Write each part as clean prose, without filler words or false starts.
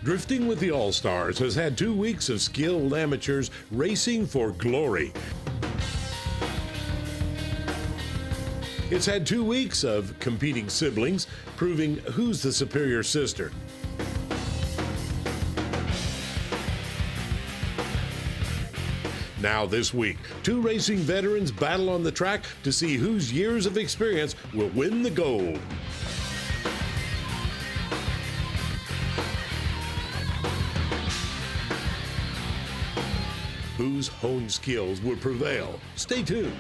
Drifting with the All-Stars has had 2 weeks of skilled amateurs racing for glory. It's had 2 weeks of competing siblings proving who's the superior sister. Now this week, 2 racing veterans battle on the track to see whose years of experience will win the gold. Whose honed skills will prevail? Stay tuned.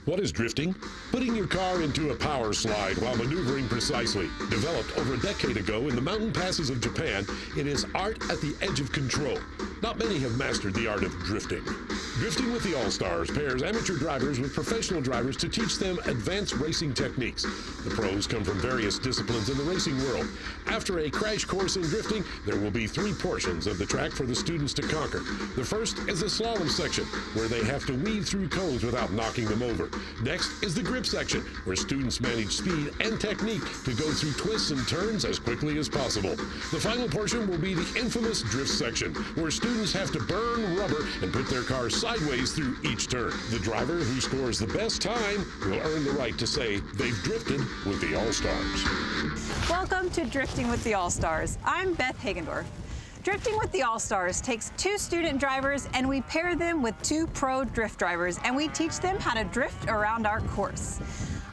What is drifting? Putting your car into a power slide while maneuvering precisely. Developed over a decade ago in the mountain passes of Japan, it is art at the edge of control. Not many have mastered the art of drifting. Drifting with the All-Stars pairs amateur drivers with professional drivers to teach them advanced racing techniques. The pros come from various disciplines in the racing world. After a crash course in drifting, there will be 3 portions of the track for the students to conquer. The first is the slalom section, where they have to weave through cones without knocking them over. Next is the grip section, where students manage speed and technique to go through twists and turns as quickly as possible. The final portion will be the infamous drift section, where students have to burn rubber and put their cars sideways through each turn. The driver who scores the best time will earn the right to say they've drifted with the All-Stars. Welcome to Drifting with the All-Stars. I'm Beth Hagendorf. Drifting with the All-Stars takes 2 student drivers and we pair them with 2 pro drift drivers and we teach them how to drift around our course.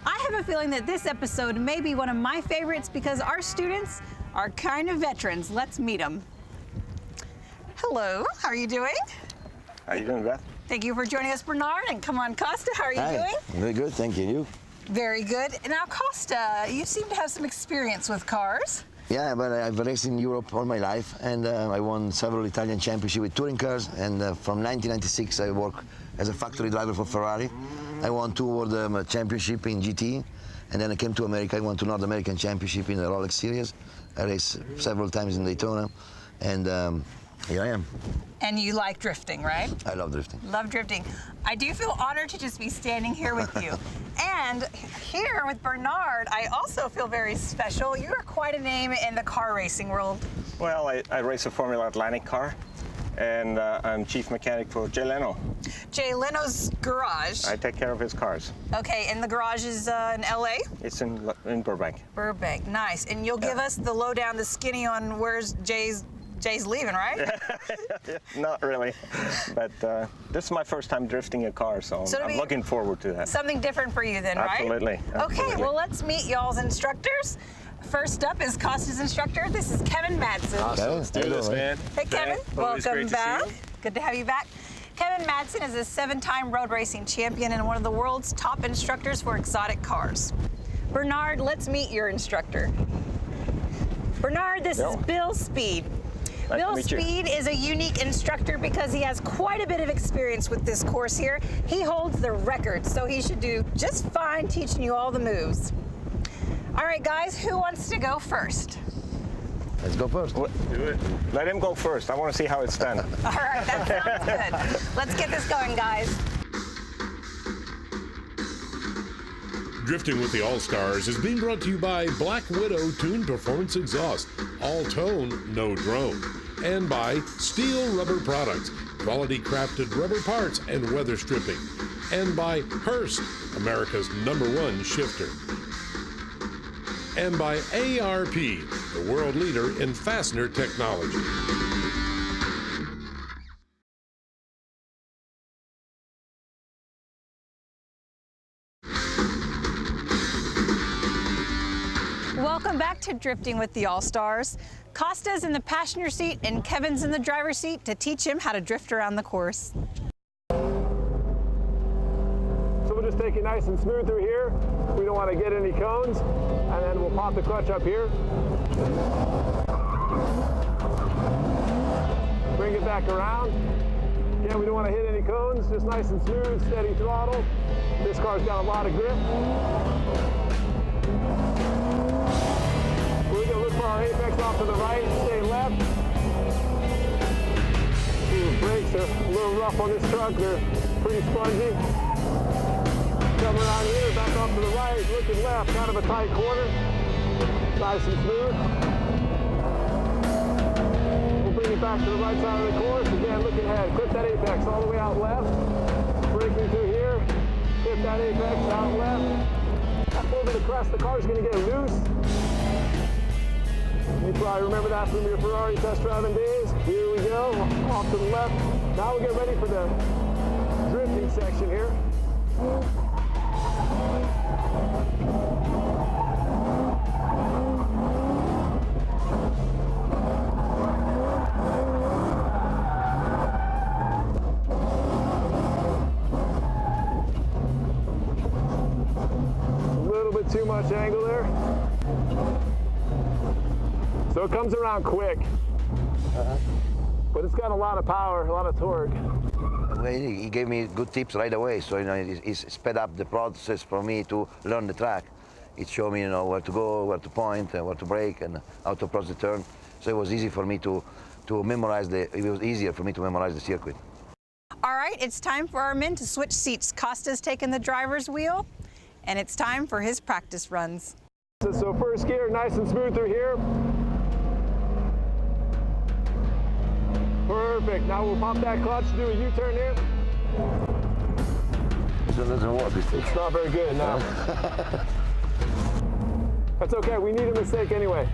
I have a feeling that this episode may be one of my favorites because our students are kind of veterans. Let's meet them. Hello, how are you doing? How are you doing, Beth? Thank you for joining us, Bernard, and come on, Costa, how are you doing? Very good, thank you. You? Very good. Now, Costa, you seem to have some experience with cars. Yeah, but I've raced in Europe all my life, and I won several Italian championships with touring cars, and from 1996 I worked as a factory driver for Ferrari. I won 2 World Championship in GT, and then I came to America. I won 2 North American Championship in the Rolex Series. I raced several times in Daytona, and here I am. And you like drifting, right? I love drifting. Love drifting. I do feel honored to just be standing here with you. And here with Bernard, I also feel very special. You are quite a name in the car racing world. Well, I race a Formula Atlantic car, and I'm chief mechanic for Jay Leno. Jay Leno's garage. I take care of his cars. Okay, and the garage is in LA? It's in Burbank. Burbank, nice. And you'll give us the lowdown, the skinny on where's Jay's leaving, right? Not really, but this is my first time drifting a car, so I'm looking forward to that. Something different for you then, Absolutely. right? Absolutely. Okay, well, let's meet y'all's instructors. First up is Costa's instructor. This is Kevin Madsen. Awesome. Let's do this, man. Hey, Kevin. Welcome back. Good to have you back. Kevin Madsen is a 7-time road racing champion and one of the world's top instructors for exotic cars. Bernard, let's meet your instructor. Bernard, this is Bill Speed. Bill Speed is a unique instructor because he has quite a bit of experience with this course here. He holds the record, so he should do just fine teaching you all the moves. All right, guys, who wants to go first? Let's go first. Do it. Let him go first. I want to see how it's done. All right, that sounds good. Let's get this going, guys. Drifting with the All-Stars is being brought to you by Black Widow Tuned Performance Exhaust, all tone, no drone, and by Steel Rubber Products, quality crafted rubber parts and weather stripping, and by Hurst, America's #1 shifter, and by ARP, the world leader in fastener technology. Welcome back to Drifting with the All-Stars. Costa's in the passenger seat and Kevin's in the driver's seat to teach him how to drift around the course. So we'll just take it nice and smooth through here. We don't want to get any cones. And then we'll pop the clutch up here. Bring it back around. Again, we don't want to hit any cones. Just nice and smooth, steady throttle. This car's got a lot of grip. We're going to look for our apex off to the right, stay left. Ooh, brakes are a little rough on this truck. They're pretty spongy. Come around here, back off to the right, looking left, kind of a tight corner. Nice and smooth. back to the right side of the course. Again, look ahead. Clip that apex all the way out left. Braking through here. Clip that apex out left. Up over the crest, the car's going to get loose. You probably remember that from your Ferrari test driving days. Here we go, off to the left. Now we'll get ready for the drifting section here. A little bit too much angle there. So it comes around quick, but it's got a lot of power, a lot of torque. He gave me good tips right away, so he sped up the process for me to learn the track. It showed me, where to go, where to point, where to brake, and how to approach the turn. So it was easy for me to memorize it was easier for me to memorize the circuit. All right, it's time for our men to switch seats. Costa's taking the driver's wheel, and it's time for his practice runs. So first gear, nice and smooth through here. Perfect. Now we'll pop that clutch, do a U-turn here. It doesn't work, this thing. It's not very good, no. That's okay, we need a mistake anyway.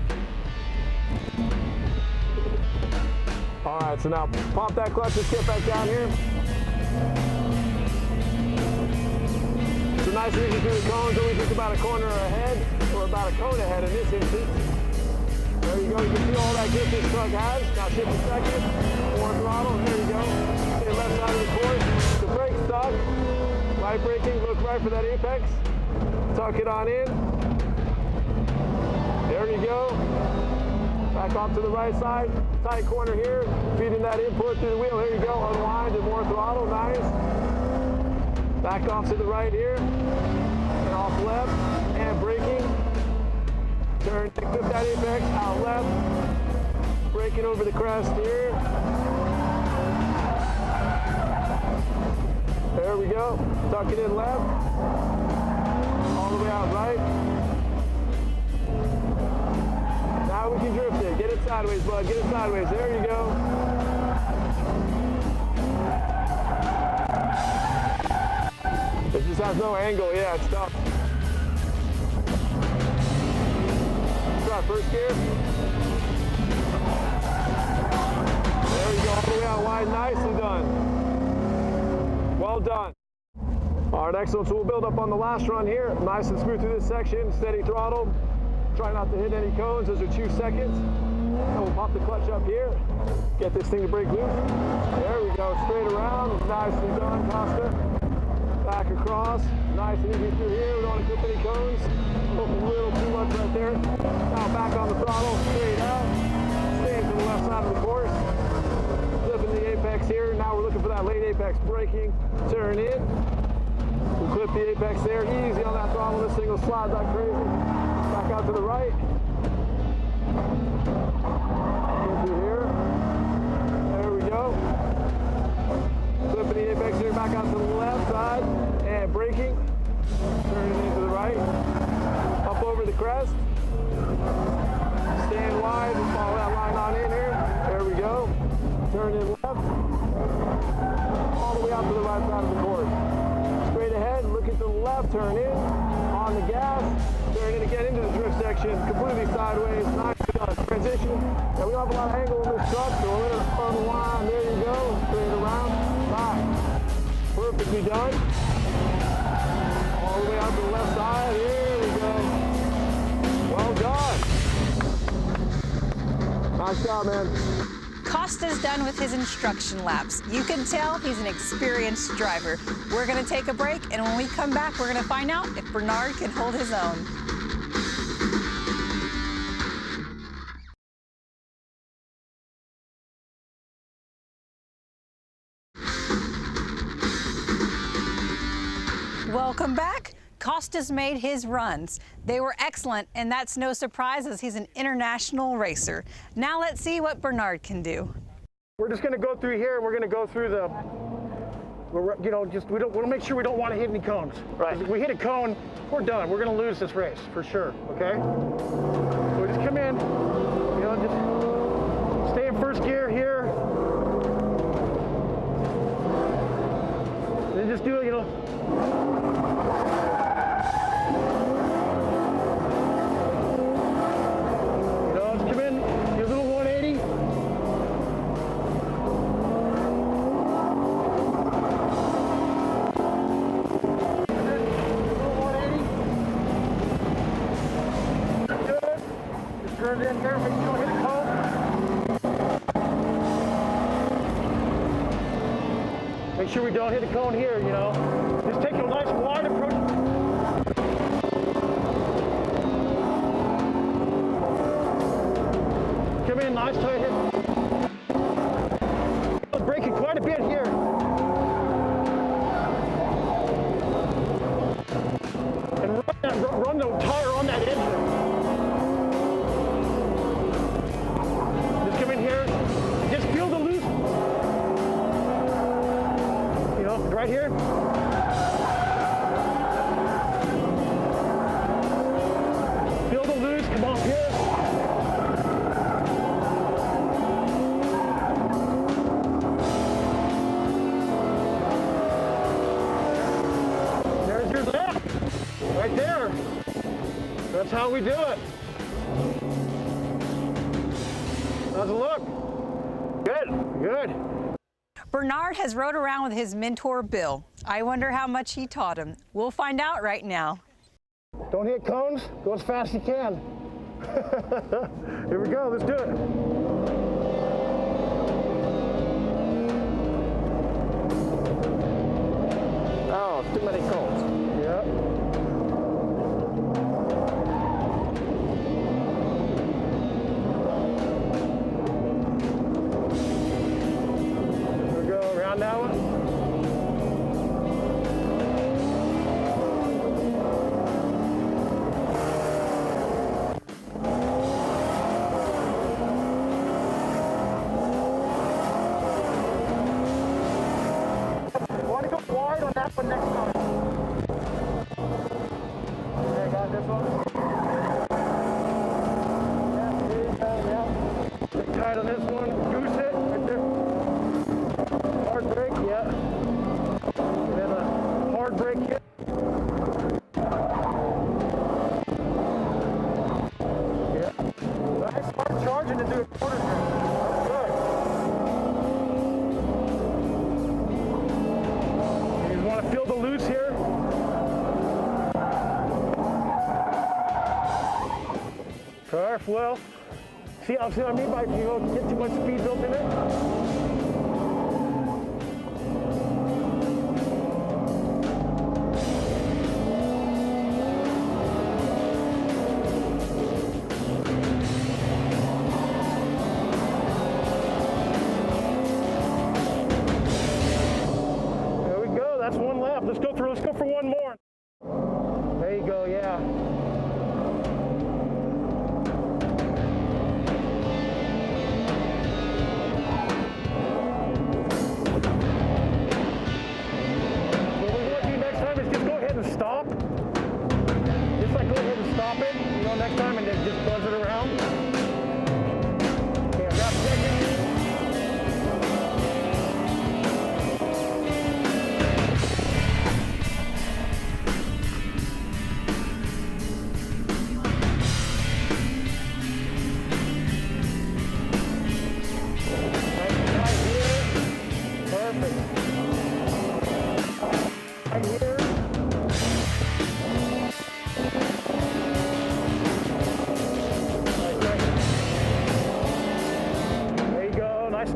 All right, so now pop that clutch, let's get back down here. So nice and easy through the cones, always just about a corner ahead, or about a cone ahead in this instance. There you go, you can see all that grip this truck has. Now shift to second, more throttle, there you go. Stay left side of the course. The brake's stuck. Right braking, look right for that apex. Tuck it on in. There you go. Back off to the right side. Tight corner here. Feeding that input through the wheel. There you go, unwind and more throttle, nice. Back off to the right here. And off left, and braking. Turn, clip that apex, out left, braking over the crest here. There we go, tuck it in left, all the way out right. Now we can drift it, get it sideways, bud, get it sideways, there you go. It just has no angle, yeah, it's tough. First gear. There you go, all the way out wide, nicely done. Well done. All right, excellent. So we'll build up on the last run here. Nice and smooth through this section, steady throttle. Try not to hit any cones, those are 2 seconds. And we'll pop the clutch up here. Get this thing to break loose. There we go, straight around. Nicely done, Costa. Back across, nice and easy through here. We don't want to clip any cones. A little too much right there. Now back on the throttle, straight out. Staying to the left side of the course. Flipping the apex here. Now we're looking for that late apex braking. Turn in. We'll clip the apex there. Easy on that throttle. This thing will slide like crazy. Back out to the right. Go through here. There we go. Flipping the apex here. Back out to the left side. And braking. Turning into the right. Up over the crest. Stand wide and follow that line on in here. There we go. Turn in left. All the way out to the right side of the course. Straight ahead, looking to the left, turn in. On the gas. Turn in again into the drift section. Completely sideways. Nice transition. Now we don't have a lot of angle in this truck, so we're going to unwind. There you go. Straight around. Back. Perfectly done. All the way out to the left side. Here we go. Well done. Nice job, man. Costa's done with his instruction laps. You can tell he's an experienced driver. We're going to take a break, and when we come back, we're going to find out if Bernard can hold his own. Welcome back. Costa's made his runs. They were excellent, and that's no surprise as he's an international racer. Now let's see what Bernard can do. We're just going to go through here, and we're going to go through the, we want to make sure we don't want to hit any cones. Right. If we hit a cone, we're done. We're going to lose this race for sure. Okay. So we just come in, just stay in first gear here. make sure we don't hit the cone here, you know. Just take a nice wide approach. Come in, nice tight hit. Braking quite a bit here. And run the tire on that edge there. Just come in here and just feel the loose. You know, right here. Feel the loose, come on here. Right there. That's how we do it. How's it look? Good, good. Bernard has rode around with his mentor, Bill. I wonder how much he taught him. We'll find out right now. Don't hit cones. Go as fast as you can. Here we go. Let's do it. Oh, too many cones. Yep. Around that one. You want to go wide on that one next time. Okay, got this one. Yeah. Get tight on this one. Goose it right there. Hard brake, yeah. And then a hard brake here. Yeah. Nice hard charging to do a quarter here. Good. You want to feel the loose here. Perfect. Well, see what I mean by you don't get too much speed built in it? Let's go for one more. There you go, yeah. What we want to do next time is just go ahead and stop. Just like go ahead and stop it, you know, next time and then just buzz it around. Yeah, grab a second.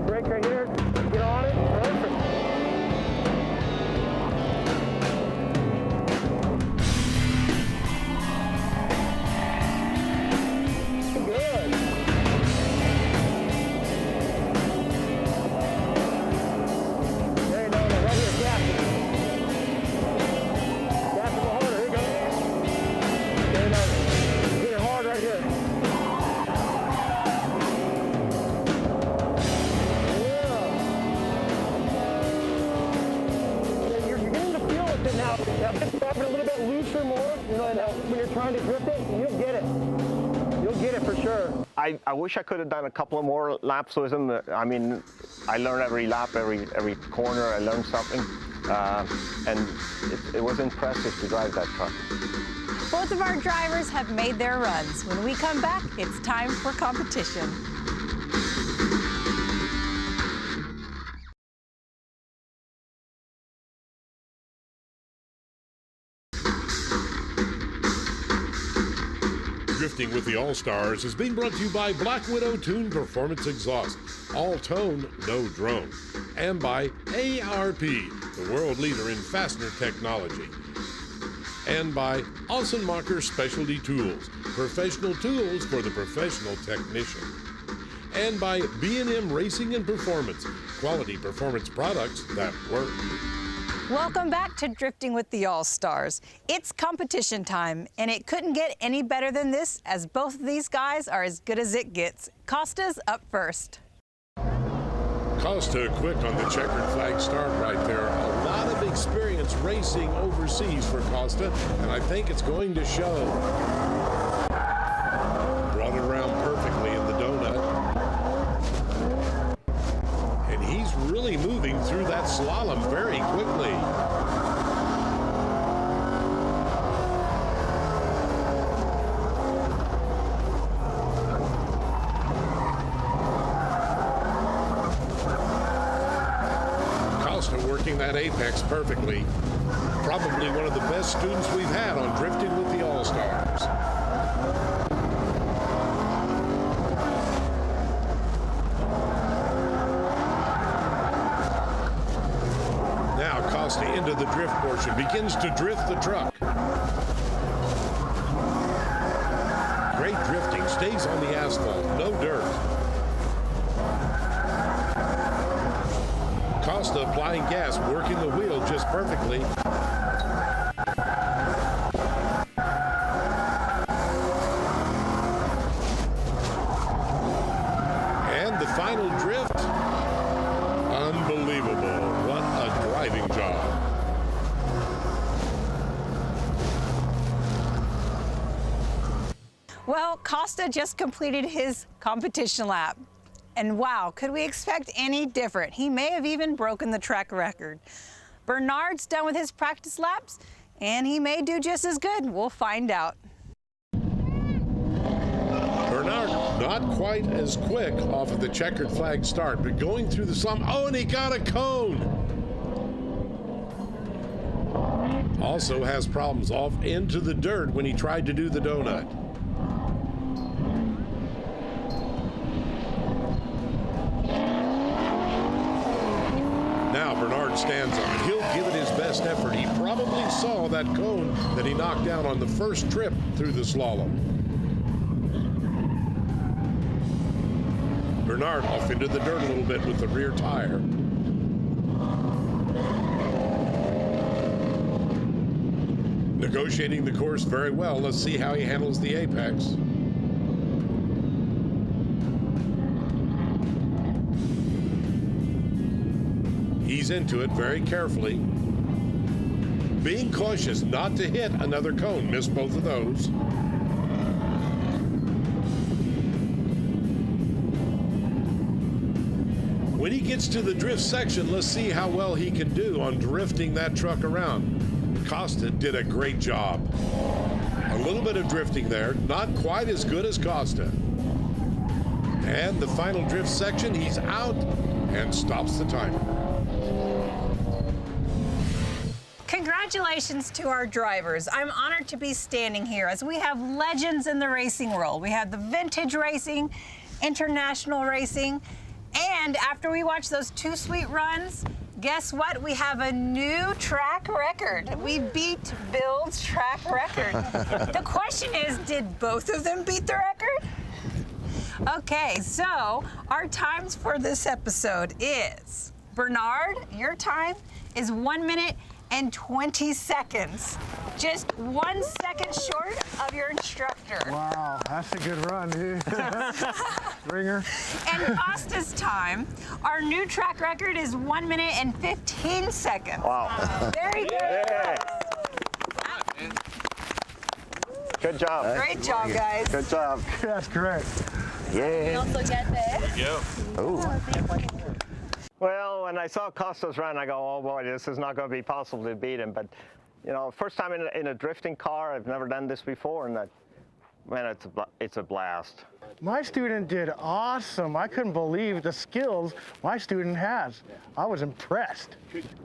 Brake right here. Get on it. Perfect. Good. There you go. Right here. Gas it. Gas it a little harder. Here you go. There you go. Get it hard right here. Now, just drop it a little bit looser more, you know, and when you're trying to drift it, you'll get it. You'll get it for sure. I wish I could have done a couple of more laps with him. I mean, I learned every lap, every corner, I learned something. And it was impressive to drive that truck. Both of our drivers have made their runs. When we come back, it's time for competition. Drifting Drifting with the All-Stars is being brought to you by Black Widow Tune Performance Exhaust, all tone, no drone, and by ARP, the world leader in fastener technology, and by Ossenmacher Specialty Tools, professional tools for the professional technician, and by B&M Racing and Performance, quality performance products that work. Welcome back to Drifting with the All-Stars. It's competition time, and it couldn't get any better than this, as both of these guys are as good as it gets. Costa's up first. Costa quick on the checkered flag start right there. A lot of experience racing overseas for Costa, and I think it's going to show. Brought it around perfectly in the donut. And he's really moving through that slalom very quickly. Costa working that apex perfectly. Probably one of the best students we've had on Drifting with the All-Stars. Costa into the drift portion, begins to drift the truck. Great drifting, stays on the asphalt, no dirt. Costa applying gas, working the wheel just perfectly. And the final drift, unbelievable. What a driving job. Well, Costa just completed his competition lap. And wow, could we expect any different? He may have even broken the track record. Bernard's done with his practice laps, and he may do just as good. We'll find out. Bernard not quite as quick off of the checkered flag start, but going through the slump. Oh, and he got a cone. Also has problems off into the dirt when he tried to do the donut. Now Bernard stands on it. He'll give it his best effort. He probably saw that cone that he knocked down on the first trip through the slalom. Bernard off into the dirt a little bit with the rear tire. Negotiating the course very well. Let's see how he handles the apex. He's into it very carefully. Being cautious not to hit another cone. Missed both of those. When he gets to the drift section, let's see how well he can do on drifting that truck around. Costa did a great job. A little bit of drifting there, not quite as good as Costa. And the final drift section, he's out and stops the timer. Congratulations to our drivers. I'm honored to be standing here as we have legends in the racing world. We have the vintage racing, international racing, and after we watch those two sweet runs, guess what? We have a new track record. We beat Bill's track record. The question is, did both of them beat the record? Okay, so our times for this episode is, Bernard, your time is 1 minute and 20 seconds. Just 1 second short of your instructor. Wow, that's a good run, dude. Ringer. And Costa's time, our new track record is 1 minute and 15 seconds. Wow. Very good. Yeah. Good job. Great job, guys. Good job. That's correct. Yeah. Also get this. Well, when I saw Costa's run, I go, oh boy, this is not going to be possible to beat him. But, you know, first time in a drifting car, I've never done this before, and man, it's a blast. My student did awesome. I couldn't believe the skills my student has. I was impressed.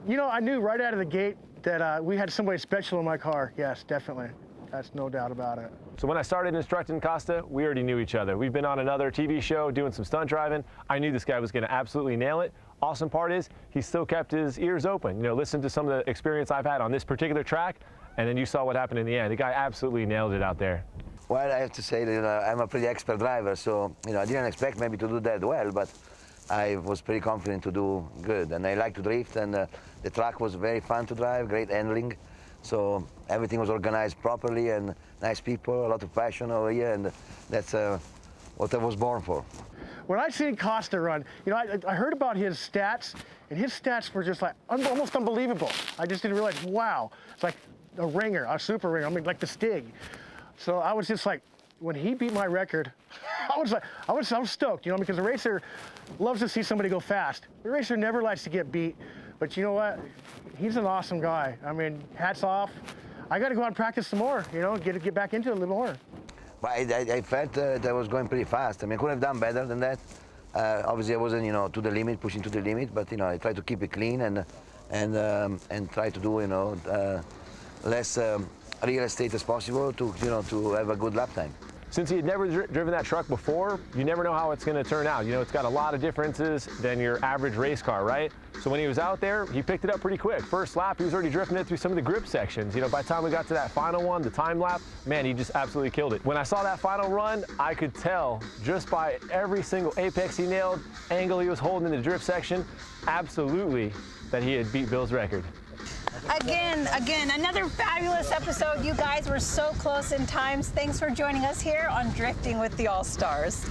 You know, I knew right out of the gate that we had somebody special in my car. Yes, definitely. That's no doubt about it. So when I started instructing Costa, we already knew each other. We've been on another TV show doing some stunt driving. I knew this guy was going to absolutely nail it. Awesome part is he still kept his ears open. You know, listen to some of the experience I've had on this particular track, and then you saw what happened in the end. The guy absolutely nailed it out there. Well, I have to say that I'm a pretty expert driver, so I didn't expect maybe to do that well, but I was pretty confident to do good. And I like to drift, and the track was very fun to drive, great handling. So everything was organized properly, and nice people, a lot of passion over here, and that's what I was born for. When I seen Costa run, I heard about his stats, and his stats were just like almost unbelievable. I just didn't realize, wow, it's like a ringer, a super ringer. I mean, like the Stig. So I was just like, when he beat my record, I was stoked, because the racer loves to see somebody go fast. The racer never likes to get beat, but you know what? He's an awesome guy. I mean, hats off. I got to go out and practice some more, get back into it a little more. But I felt that I was going pretty fast. I mean, I could have done better than that. Obviously, I wasn't, to the limit, pushing to the limit, but, I tried to keep it clean and try to do, less real estate as possible to have a good lap time. Since he had never driven that truck before, you never know how it's going to turn out. It's got a lot of differences than your average race car, right? So when he was out there, he picked it up pretty quick. First lap, he was already drifting it through some of the grip sections. By the time we got to that final one, the time lap, man, he just absolutely killed it. When I saw that final run, I could tell just by every single apex he nailed, angle he was holding in the drift section, absolutely that he had beat Bill's record. Again, another fabulous episode. You guys were so close in times. Thanks for joining us here on Drifting with the All-Stars.